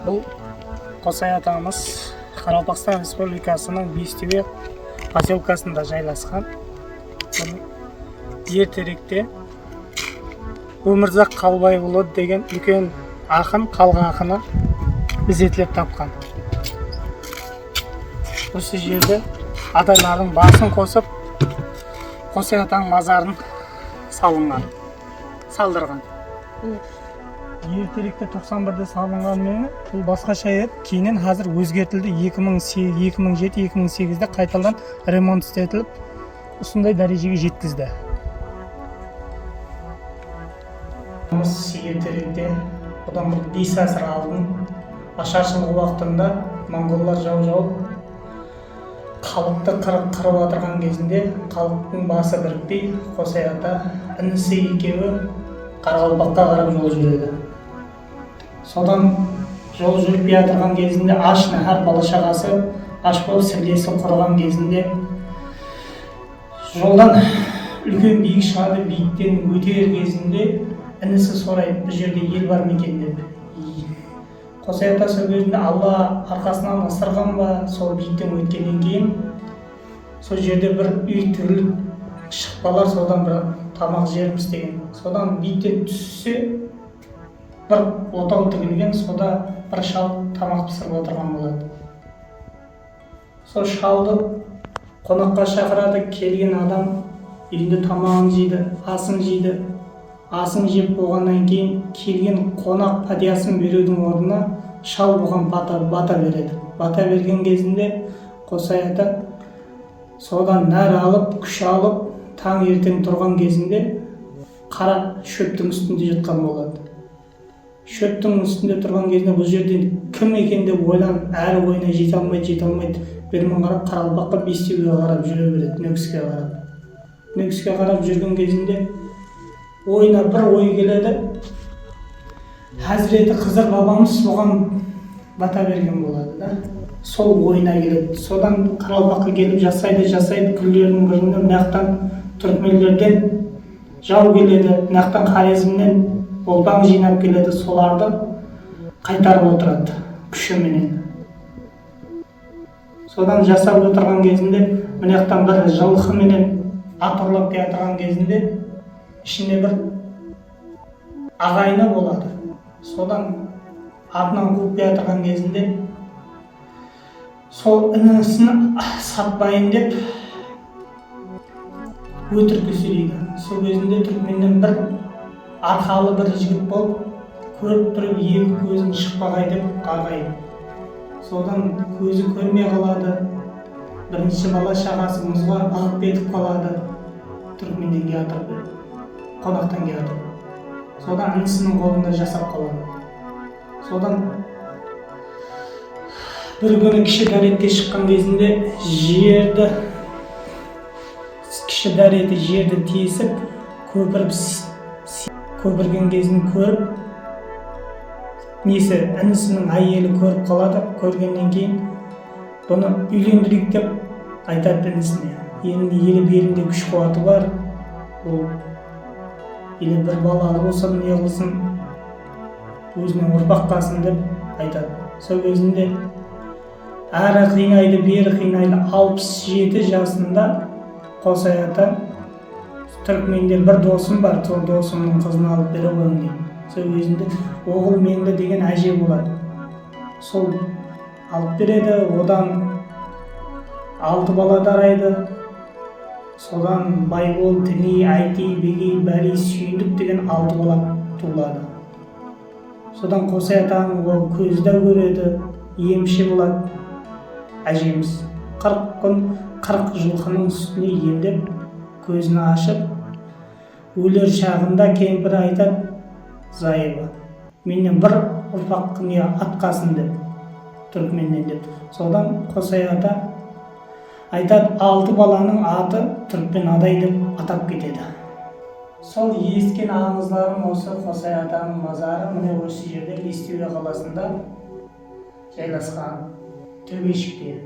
Бұл Қосай атамыз Қарақалпақстан Республикасының Бестөбе поселкасында жайласқан. Ертеректе Өмірзақ Қалбайұлы деген үлкен ақын, қалға ақыны ізетілеп тапқан. Осы жерде адайлардың басын қосып, Қосай атаның мазарын салдырған. Ертеректе 91-де салынғанмен бұл басқаша еді. Кейіннен қазір өзгертілді. 2007-2008-де қайтадан ремонт істетіліп, осындай дәрежеге жеткізді. Ертеректе бұдан 5 ғасыр алдын ашаршылық уақытында монғоллар жау жауып халықты қырып отырған кезінде халықтың басы бірікпей, Қосай ата інісі екеуі Қарақалпаққа қарап жол жүреді. Содан жол жүріп жатырған кезінде аш әр бала-шағасы аш болып сірдесі құрған кезінде жолдан үлкен биік шығады. Биіктен өтер кезінде інісі сұрайды, бұл жерде ел бар ма екен деп. Қосай ата сол кезінде Алла арқасынан ысырған ба, сол биіктен өткеннен кейін сол жерде бір үй тігіліп шықпалар, содан бір тамақ жеріміз деген. Содан биіктен түссе бір отау тігілген, сода бір шал тамақ пісіріп отырған болады. Сол шалды қонаққа шақырады. Келген адам үйінде тамағын жейді, асын жейді. Асын жеп болғаннан кейін келген қонақ падиясын берудің орнына шал бұған бата береді. Бата берген кезінде Қосай ата содан нәр алып, күш алып, таң ертең тұрған кезінде қара шөптің үстінде жатқан болады. Шөптің үстінде тұрған кезінде бұл жерде кім екен деп ойланып, әрі ойына жете алмайды. Бермен қарап Қарақалпаққа Бестөбеге қарап жүре береді, Нөгіске қарап жүрген кезінде ойына бір ой келеді. Хазіреті Қызыр бабамыз соған бата берген болады да. Сол ойына келеді. Содан Қарақалпаққа келіп жасайды. Күндердің бірінде мынаяқтан түркменлерден жау келеді, мынаяқтан Хорезмнен олбаң жинап келеді. Соларды қайтарып отырады күшіменен. Содан жасап отырған кезінде мынаяқтан бір жылқыменен ат ұрлап келе жатырған кезінде ішінде бір ағайыны болады. Содан атынан қуып келе жатырған кезінде сол інісін сатпайын деп өтірік сөйлейді. Сол кезінде түркменнен бір арқалы бір жігіт болып көріп тұрып екі көзін шықпағай деп қарғайды. Содан көзі көрмей қалады. Бірінші бала шағасы мұзға ағып кетіп қалады. Түркменнен келе қонақтан келе. Содан інісінің қолында жасап қалады. Содан бір күні кіші дәретке шыққан кезінде кіші дәреті жерді тесіп көпірген кезін көріп, інісінің әйелі көріп қалады. Көргеннен кейін бұны үйлендірейік деп айтады інісіне. Елі белінде күш қуаты бар, ол елі бір балалы болса не қылсын, өзінің ұрпақ қалсын деп айтады. Сол кезінде әрі қинайды, бері қинайды. 67 жасында Қосай ата түрікменде бір досым бар, сол досымның қызын алып бере қойың дейді. Сол кезінде оғыл меңді деген әже болады, сол алып береді. Одан 6 бала дарайды. Содан Байбол, Тіней, Әйтей, Бегей, Бәли, Сүйіндік деген 6 бала туылады. Содан Қосай атаның ол көзді көреді, емші болады әжеміз. 40 күн 40 жылқының үстіне емдеп көзін ашып, өлер шағында кемпірі айтады, Зайыба, менен бір ұрпақ не атқасын деп, түрікменнен деп. Содан Қосай ата айтады, 6 баланың аты түрікмен адай деп атап кетеді. Сол ескен аңызларым осы Қосай атаның мазары міне осы жерде Бестөбе қаласында жайласқан төбешікте.